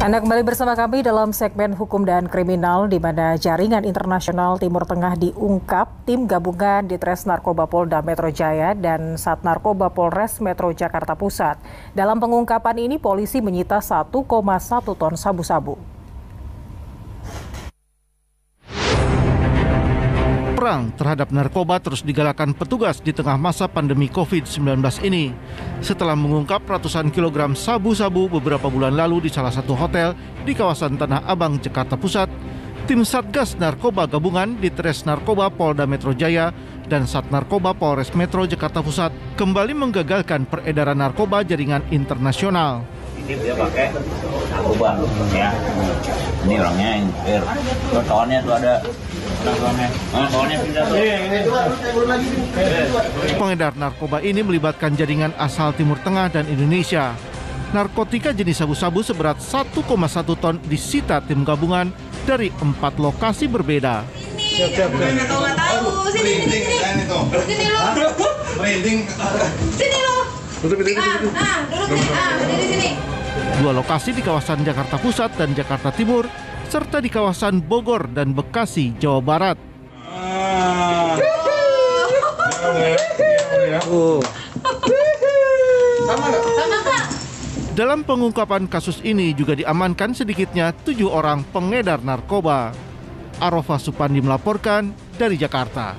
Anda kembali bersama kami dalam segmen Hukum dan Kriminal, di mana jaringan internasional Timur Tengah diungkap tim gabungan Ditres Narkoba Polda Metro Jaya dan Sat Narkoba Polres Metro Jakarta Pusat. Dalam pengungkapan ini, polisi menyita 1,1 ton sabu-sabu. Perang terhadap narkoba terus digalakkan petugas di tengah masa pandemi COVID-19 ini. Setelah mengungkap ratusan kilogram sabu-sabu beberapa bulan lalu di salah satu hotel di kawasan Tanah Abang, Jakarta Pusat, tim Satgas Narkoba Gabungan Ditres Narkoba Polda Metro Jaya dan Sat Narkoba Polres Metro Jakarta Pusat kembali menggagalkan peredaran narkoba jaringan internasional. Ini dia pakai narkoba ya. Ini orangnya yang kawannya tuh ada. Pengedar narkoba ini melibatkan jaringan asal Timur Tengah dan Indonesia. Narkotika jenis sabu-sabu seberat 1,1 ton disita tim gabungan dari 4 lokasi berbeda. Siap. Nggak tahu. Sini lo. Duduk di sini. 2 lokasi di kawasan Jakarta Pusat dan Jakarta Timur, serta di kawasan Bogor dan Bekasi, Jawa Barat. Dalam pengungkapan kasus ini juga diamankan sedikitnya 7 orang pengedar narkoba. Arofah Supandi melaporkan dari Jakarta.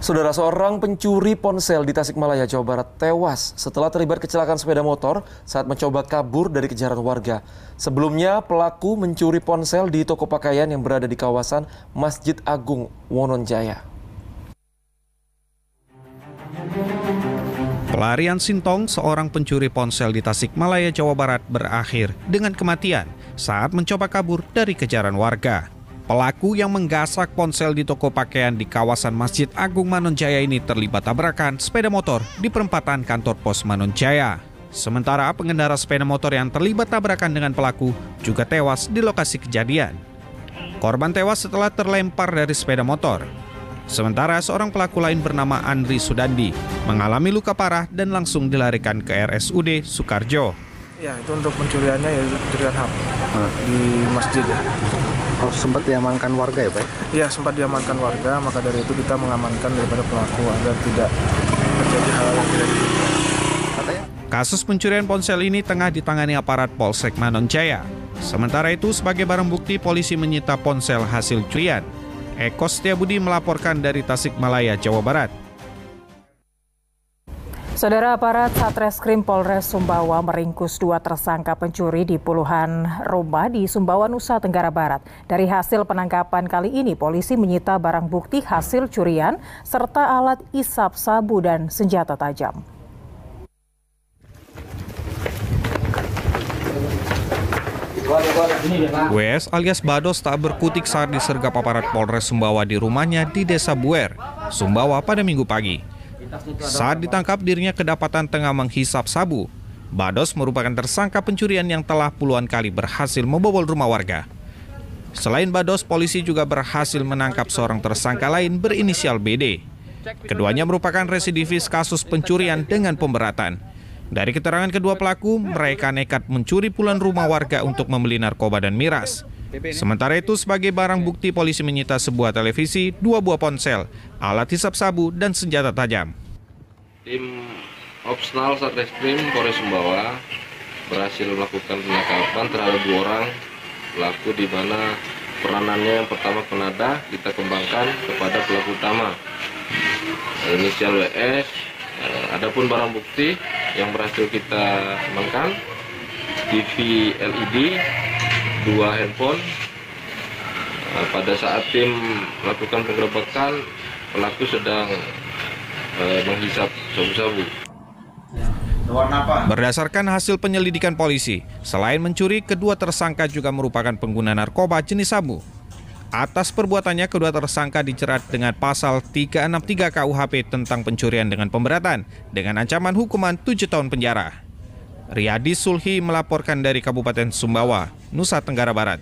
Saudara, seorang pencuri ponsel di Tasikmalaya, Jawa Barat tewas setelah terlibat kecelakaan sepeda motor saat mencoba kabur dari kejaran warga. Sebelumnya, pelaku mencuri ponsel di toko pakaian yang berada di kawasan Masjid Agung Wononjaya. Pelarian Sintong, seorang pencuri ponsel di Tasikmalaya, Jawa Barat, berakhir dengan kematian saat mencoba kabur dari kejaran warga. Pelaku yang menggasak ponsel di toko pakaian di kawasan Masjid Agung Manonjaya ini terlibat tabrakan sepeda motor di perempatan kantor pos Manonjaya. Sementara pengendara sepeda motor yang terlibat tabrakan dengan pelaku juga tewas di lokasi kejadian. Korban tewas setelah terlempar dari sepeda motor. Sementara seorang pelaku lain bernama Andri Sudandi mengalami luka parah dan langsung dilarikan ke RSUD Sukarjo. Ya, itu untuk pencuriannya ya pencurian HP di masjid ya. Oh, sempat diamankan warga ya, Pak? Iya, sempat diamankan warga, maka dari itu kita mengamankan daripada pelaku agar tidak terjadi hal-hal yang tidak diinginkan. Kasus pencurian ponsel ini tengah ditangani aparat Polsek Manonjaya. Sementara itu, sebagai barang bukti, polisi menyita ponsel hasil curian. Eko Setiabudi melaporkan dari Tasikmalaya, Jawa Barat. Saudara, aparat Satreskrim Polres Sumbawa meringkus 2 tersangka pencuri di puluhan rumah di Sumbawa, Nusa Tenggara Barat. Dari hasil penangkapan kali ini, polisi menyita barang bukti hasil curian serta alat isap sabu dan senjata tajam. WS alias Bados tak berkutik saat disergap aparat Polres Sumbawa di rumahnya di Desa Buer, Sumbawa pada Minggu pagi. Saat ditangkap, dirinya kedapatan tengah menghisap sabu. Bados merupakan tersangka pencurian yang telah puluhan kali berhasil membobol rumah warga. Selain Bados, polisi juga berhasil menangkap seorang tersangka lain berinisial BD. Keduanya merupakan residivis kasus pencurian dengan pemberatan. Dari keterangan kedua pelaku, mereka nekat mencuri puluhan rumah warga untuk membeli narkoba dan miras. Sementara itu, sebagai barang bukti, polisi menyita sebuah televisi, 2 buah ponsel, alat hisap sabu, dan senjata tajam. Tim Opsnal Satreskrim Polres Sumbawa berhasil melakukan penangkapan terhadap 2 orang pelaku, di mana peranannya yang pertama penada kita kembangkan kepada pelaku utama inisial WS. Adapun barang bukti yang berhasil kita amankan TV LED, 2 handphone. Pada saat tim melakukan penggerebekan, pelaku sedang menghisap sabu-sabu. Berdasarkan hasil penyelidikan polisi, selain mencuri, kedua tersangka juga merupakan pengguna narkoba jenis sabu. Atas perbuatannya, kedua tersangka dijerat dengan pasal 363 KUHP tentang pencurian dengan pemberatan dengan ancaman hukuman 7 tahun penjara. Riyadi Sulhi melaporkan dari Kabupaten Sumbawa, Nusa Tenggara Barat.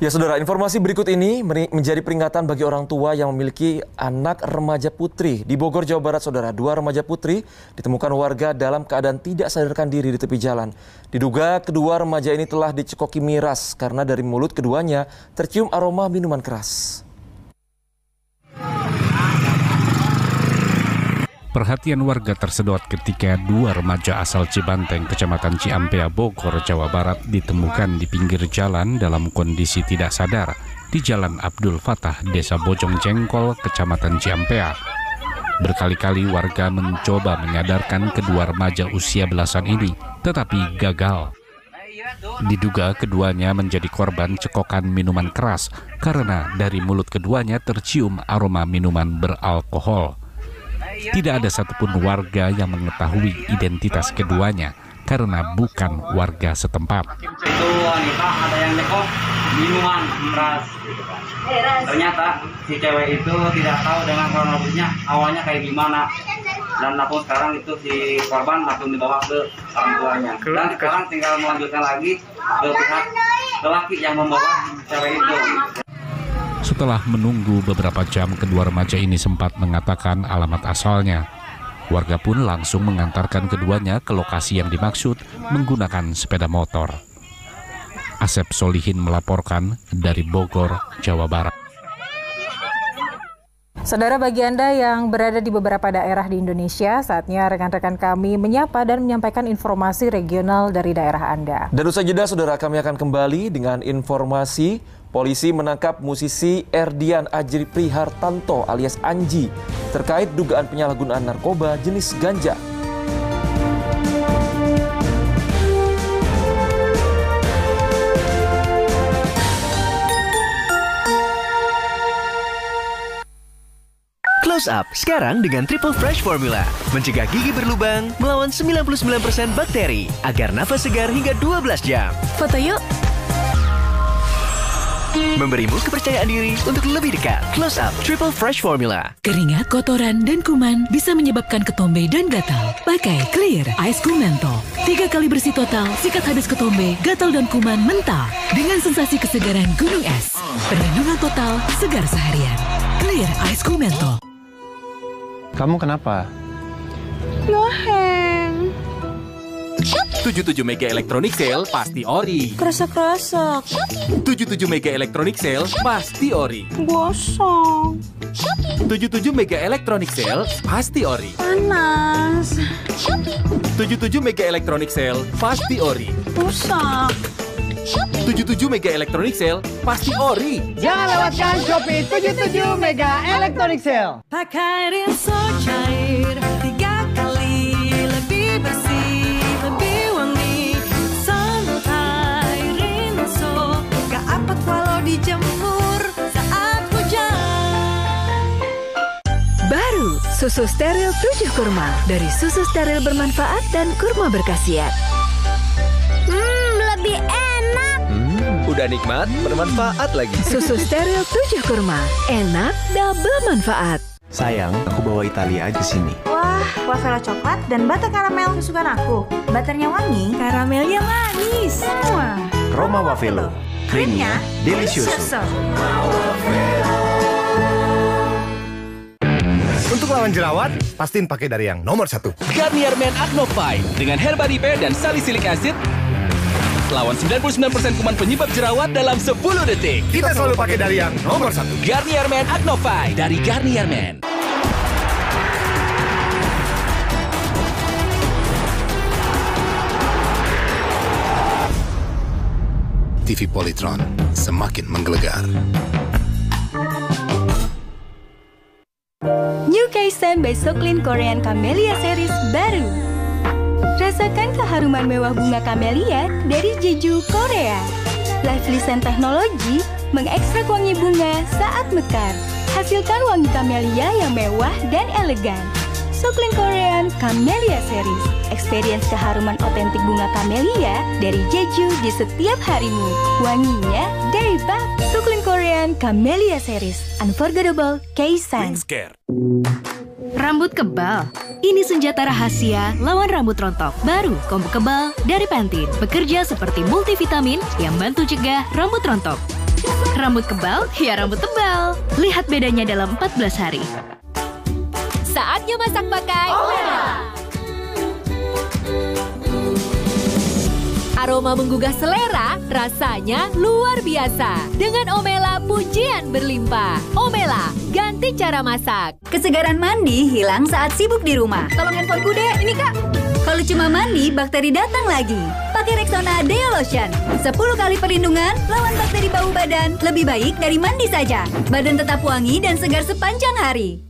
Ya saudara, informasi berikut ini menjadi peringatan bagi orang tua yang memiliki anak remaja putri. Di Bogor, Jawa Barat, saudara, 2 remaja putri ditemukan warga dalam keadaan tidak sadarkan diri di tepi jalan. Diduga kedua remaja ini telah dicekoki miras karena dari mulut keduanya tercium aroma minuman keras. Perhatian warga tersedot ketika 2 remaja asal Cibanteng, Kecamatan Ciampea, Bogor, Jawa Barat ditemukan di pinggir jalan dalam kondisi tidak sadar di Jalan Abdul Fatah, Desa Bojong Jengkol, Kecamatan Ciampea. Berkali-kali warga mencoba menyadarkan kedua remaja usia belasan ini, tetapi gagal. Diduga keduanya menjadi korban cekokan minuman keras karena dari mulut keduanya tercium aroma minuman beralkohol. Tidak ada satupun warga yang mengetahui identitas keduanya karena bukan warga setempat. Itu wanita ada yang nyekok minuman keras. Ternyata si cewek itu tidak tahu dengan kronologisnya awalnya kayak gimana. Dan langsung sekarang itu si korban langsung dibawa ke orang tuanya. Dan sekarang tinggal melanjutkan lagi ke pihak lelaki yang membawa cewek itu. Setelah menunggu beberapa jam, kedua remaja ini sempat mengatakan alamat asalnya. Warga pun langsung mengantarkan keduanya ke lokasi yang dimaksud menggunakan sepeda motor. Asep Solihin melaporkan dari Bogor, Jawa Barat. Saudara, bagi Anda yang berada di beberapa daerah di Indonesia, saatnya rekan-rekan kami menyapa dan menyampaikan informasi regional dari daerah Anda. Dan usai jeda, saudara, kami akan kembali dengan informasi polisi menangkap musisi Erdian Ajri Prihartanto alias Anji terkait dugaan penyalahgunaan narkoba jenis ganja. Close Up sekarang dengan Triple Fresh Formula. Mencegah gigi berlubang, melawan 99% bakteri, agar nafas segar hingga 12 jam. Foto yuk! Memberimu kepercayaan diri untuk lebih dekat. Close Up Triple Fresh Formula. Keringat, kotoran, dan kuman bisa menyebabkan ketombe dan gatal. Pakai Clear Ice Kumento. 3 kali bersih total, sikat habis ketombe, gatal, dan kuman mental. Dengan sensasi kesegaran gunung es. Perlindungan total, segar seharian. Clear Ice Kumento. Kamu kenapa? Loheng. 77 Mega Electronic Sale pasti ori. Kresek-kresek. 77 Mega Electronic Sale pasti ori. Gosong. 77 Mega Electronic Sale pasti ori. Panas. 77 Mega Electronic Sale pasti ori. Rusak. 77 Mega Electronic Sale pasti ori. Jangan lewatkan Shopee 77 Mega Electronic Sale. Pakai rinso cair 3 kali lebih bersih, lebih wangi. Santai rinso, gak apet walau dijemur saat hujan. Baru susu steril 7 kurma dari susu steril bermanfaat dan kurma berkhasiat. Lebih enak. Udah nikmat, bermanfaat lagi. Susu steril 7 kurma, enak, double manfaat. Sayang, aku bawa Italia aja sini. Wah, waffle coklat dan butter karamel kesukaan aku. Butternya wangi, karamelnya manis. Wah. Roma Waffle, krimnya delicioso. Untuk lawan jerawat, pastiin pakai dari yang nomor 1. Garnier Men Acno Fight dengan Herbalife dan Salicylic Acid. Lawan 99% kuman penyebab jerawat dalam 10 detik. Kita selalu pakai dari yang nomor 1. Garnier Men Acno Fight dari Garnier Men. TV Polytron, semakin menggelegar. New Kaisan by Soklin Korean Camellia Series baru. Rasakan keharuman mewah bunga camellia dari Jeju, Korea. Live Listen Teknologi mengekstrak wangi bunga saat mekar. Hasilkan wangi camellia yang mewah dan elegan. Soklin Korean Camellia Series. Experience keharuman otentik bunga camellia dari Jeju di setiap harimu. Wanginya dari bak. Soklin Korean Camellia Series. Unforgettable Kaisan. Rambut kebal? Ini senjata rahasia lawan rambut rontok. Baru Combo Kebal dari Pantene. Bekerja seperti multivitamin yang bantu cegah rambut rontok. Rambut kebal, ya rambut tebal. Lihat bedanya dalam 14 hari. Saatnya masak pakai Omela. Aroma menggugah selera, rasanya luar biasa. Dengan Omela, pujian berlimpah. Omela, ganti cara masak. Kesegaran mandi hilang saat sibuk di rumah. Tolong handphoneku deh, ini Kak. Kalau cuma mandi, bakteri datang lagi. Pakai Rexona Deo Lotion. 10 kali perlindungan, lawan bakteri bau badan. Lebih baik dari mandi saja. Badan tetap wangi dan segar sepanjang hari.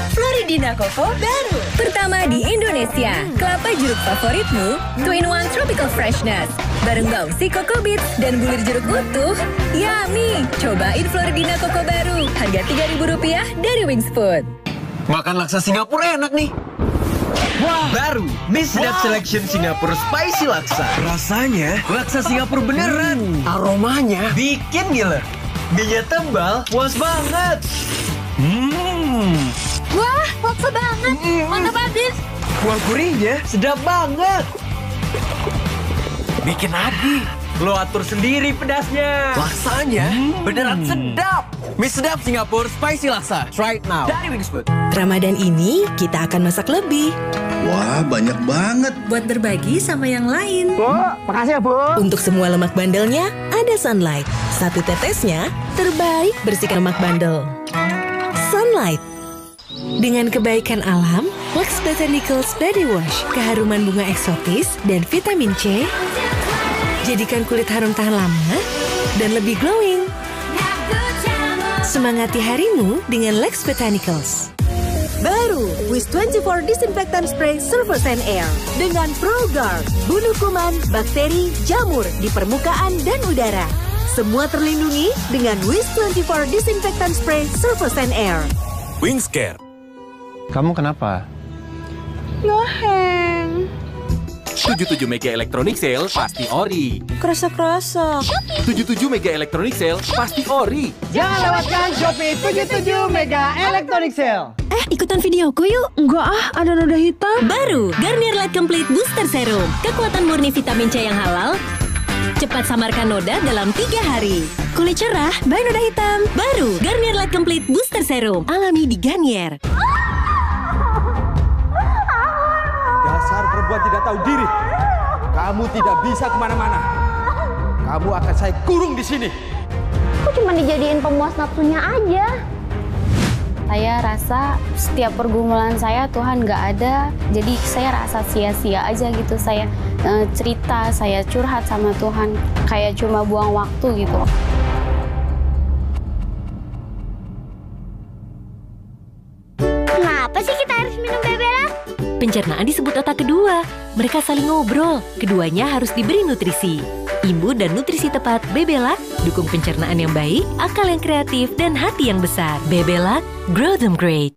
Floridina Coco baru. Pertama di Indonesia. Kelapa jeruk favoritmu, 2-in-1 Tropical Freshness. Bareng bausi Coco Beats dan bulir jeruk utuh. Yummy! Cobain Floridina Coco baru. Harga Rp3.000 dari Wings Food. Makan laksa Singapura enak nih. Wah, baru mie sedap selection Singapura spicy laksa. Rasanya laksa Singapura beneran. Aromanya bikin gila. Mie-nya tebal, puas banget. Wah, laksa banget. Mantap habis. Kuah gurihnya sedap banget. Bikin lagi. Lo atur sendiri pedasnya. Laksanya beneran sedap. Mie sedap Singapura spicy laksa. Try it now. Dari Wings Food. Ramadan ini kita akan masak lebih. Wah, banyak banget. Buat berbagi sama yang lain. Bu, makasih ya Bu. Untuk semua lemak bandelnya, ada Sunlight. Satu tetesnya, terbaik bersihkan lemak bandel. Sunlight. Dengan kebaikan alam, Lux Botanicals Body Wash, keharuman bunga eksotis, dan vitamin C, jadikan kulit harum tahan lama dan lebih glowing. Semangati harimu dengan Lux Botanicals. Baru, Wiz 24 Disinfectant Spray Surface and Air. Dengan ProGuard, bunuh kuman, bakteri, jamur di permukaan dan udara. Semua terlindungi dengan Wiz 24 Disinfectant Spray Surface and Air. Wingscare. Kamu kenapa? Ngeheng. 77 Mega Electronic Sale pasti ori. Kerasa-kerasa. 77 Mega Electronic Sale pasti ori. Jangan lewatkan Shopee 77 Mega Electronic Sale. Ikutan videoku yuk. Enggak ada noda hitam. Baru, Garnier Light Complete Booster Serum. Kekuatan murni vitamin C yang halal. Cepat samarkan noda dalam 3 hari. Kulit cerah, by noda hitam. Baru, Garnier Light Complete Booster Serum. Alami di Garnier. Dasar perempuan tidak tahu diri. Kamu tidak bisa kemana-mana. Kamu akan saya kurung di sini. Aku cuma dijadiin pemuas nafsunya aja. Saya rasa setiap pergumulan saya Tuhan nggak ada. Jadi saya rasa sia-sia aja gitu. Saya cerita, saya curhat sama Tuhan. Kayak cuma buang waktu gitu. Kenapa sih kita harus minum Bebelac? Pencernaan disebut otak kedua. Mereka saling ngobrol. Keduanya harus diberi nutrisi. Imbun dan nutrisi tepat Bebelac dukung pencernaan yang baik, akal yang kreatif, dan hati yang besar. Bebelac, grow them great.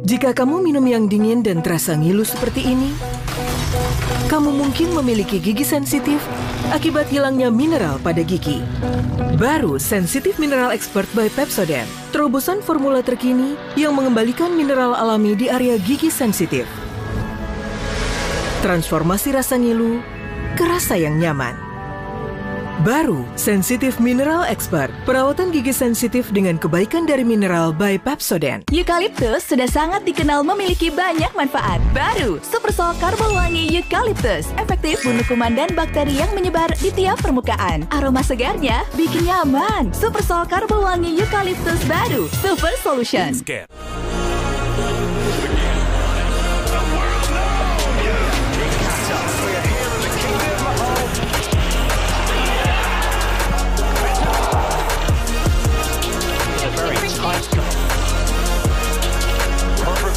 Jika kamu minum yang dingin dan terasa ngilu seperti ini, kamu mungkin memiliki gigi sensitif akibat hilangnya mineral pada gigi. Baru Sensitive Mineral Expert by Pepsodent, terobosan formula terkini yang mengembalikan mineral alami di area gigi sensitif. Transformasi rasa ngilu ke rasa yang nyaman. Baru Sensitive Mineral Expert, perawatan gigi sensitif dengan kebaikan dari mineral by Pepsodent. Eukaliptus sudah sangat dikenal memiliki banyak manfaat. Baru Super Sol Karbol Wangi Eukaliptus, efektif bunuh kuman dan bakteri yang menyebar di tiap permukaan. Aroma segarnya bikin nyaman. Super Sol Karbol Wangi Eukaliptus baru, Super Solution.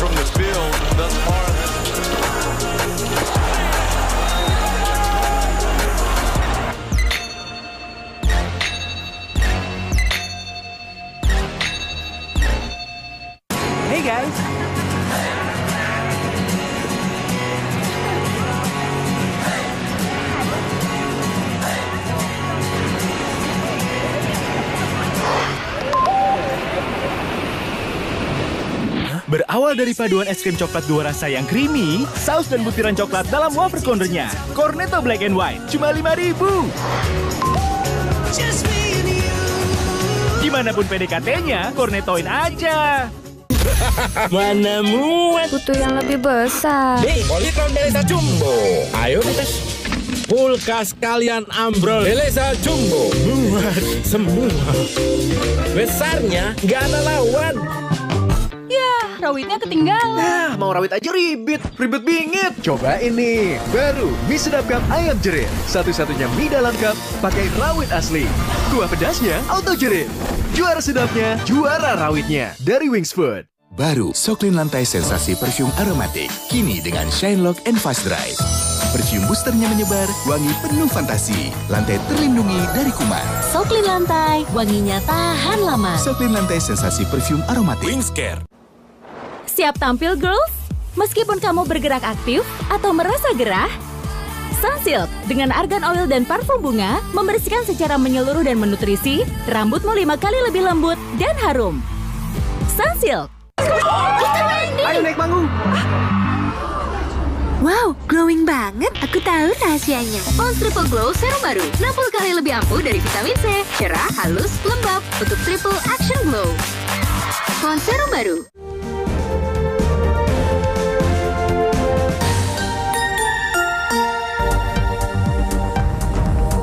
From the field thus far. Hey guys. Berawal dari paduan es krim coklat dua rasa yang creamy, saus dan butiran coklat dalam wafer cornernya. Cornetto Black and White, cuma 5.000. Dimanapun PDKT-nya, kornetoin aja. Mana muat? Butuh yang lebih besar. Nih, Polytron Deleza Jumbo. Ayo tes. Kulkas kalian ambrol. Deleza Jumbo. Muat semua. Besarnya nggak ada lawan. Ya, rawitnya ketinggalan. Nah, mau rawit aja ribet bingit. Coba ini, baru mie sedap cup ayam jerit. Satu-satunya mie dalam cup pakai rawit asli. Kuah pedasnya auto jerit. Juara sedapnya, juara rawitnya dari Wings Food. Baru Soklin Lantai Sensasi Perfume Aromatik. Kini dengan Shine Lock and Fast Dry. Perfume boosternya menyebar, wangi penuh fantasi. Lantai terlindungi dari kuman. Soklin Lantai, wanginya tahan lama. Soklin Lantai Sensasi Perfume Aromatik. Wings Care. Siap tampil, girls? Meskipun kamu bergerak aktif atau merasa gerah, Sunsilk dengan argan oil dan parfum bunga membersihkan secara menyeluruh dan menutrisi, rambutmu 5 kali lebih lembut dan harum. Sunsilk. Ayo naik panggung. Wow, glowing banget. Aku tahu rahasianya. Pond's Triple Glow Serum baru. 60 kali lebih ampuh dari vitamin C. Cerah, halus, lembab untuk Triple Action Glow. Pond's Serum baru.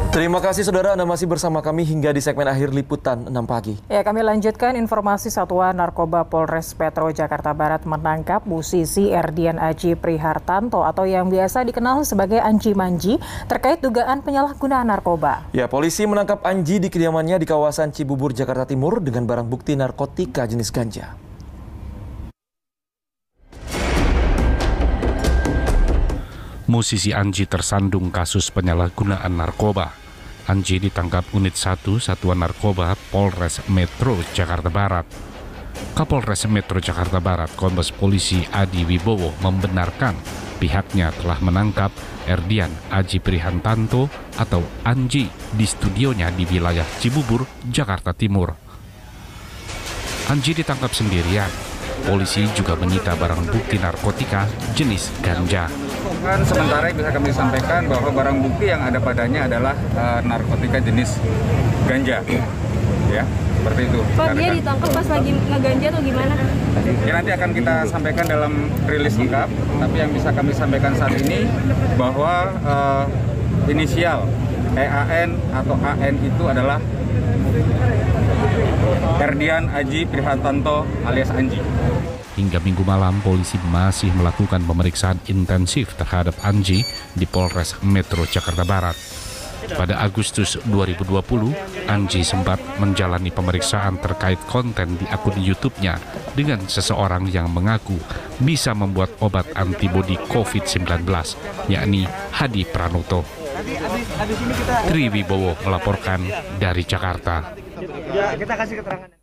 Terima kasih saudara, Anda masih bersama kami hingga di segmen akhir liputan 6 pagi. Ya, kami lanjutkan informasi Satuan Narkoba Polres Metro Jakarta Barat menangkap musisi Erdian Aji Prihartanto atau yang biasa dikenal sebagai Anji Manji terkait dugaan penyalahgunaan narkoba. Ya, polisi menangkap Anji di kediamannya di kawasan Cibubur, Jakarta Timur dengan barang bukti narkotika jenis ganja. Musisi Anji tersandung kasus penyalahgunaan narkoba. Anji ditangkap Unit 1 Satuan Narkoba Polres Metro Jakarta Barat. Kapolres Metro Jakarta Barat Kombes Polisi Adi Wibowo membenarkan pihaknya telah menangkap Erdian Aji Prihartanto atau Anji di studionya di wilayah Cibubur, Jakarta Timur. Anji ditangkap sendirian. Polisi juga menyita barang bukti narkotika jenis ganja. Sementara bisa kami sampaikan bahwa barang bukti yang ada padanya adalah narkotika jenis ganja, ya seperti itu. Pak, dia ditangkap pas lagi ngeganja atau gimana? Ya nanti akan kita sampaikan dalam rilis lengkap. Tapi yang bisa kami sampaikan saat ini bahwa inisial EAN atau AN itu adalah Erdian Aji Prihartanto alias Anji. Hingga Minggu malam, polisi masih melakukan pemeriksaan intensif terhadap Anji di Polres Metro Jakarta Barat. Pada Agustus 2020, Anji sempat menjalani pemeriksaan terkait konten di akun YouTube-nya dengan seseorang yang mengaku bisa membuat obat antibodi COVID-19, yakni Hadi Pranoto. Tri Wibowo melaporkan dari Jakarta. Ya, kita kasih keterangan.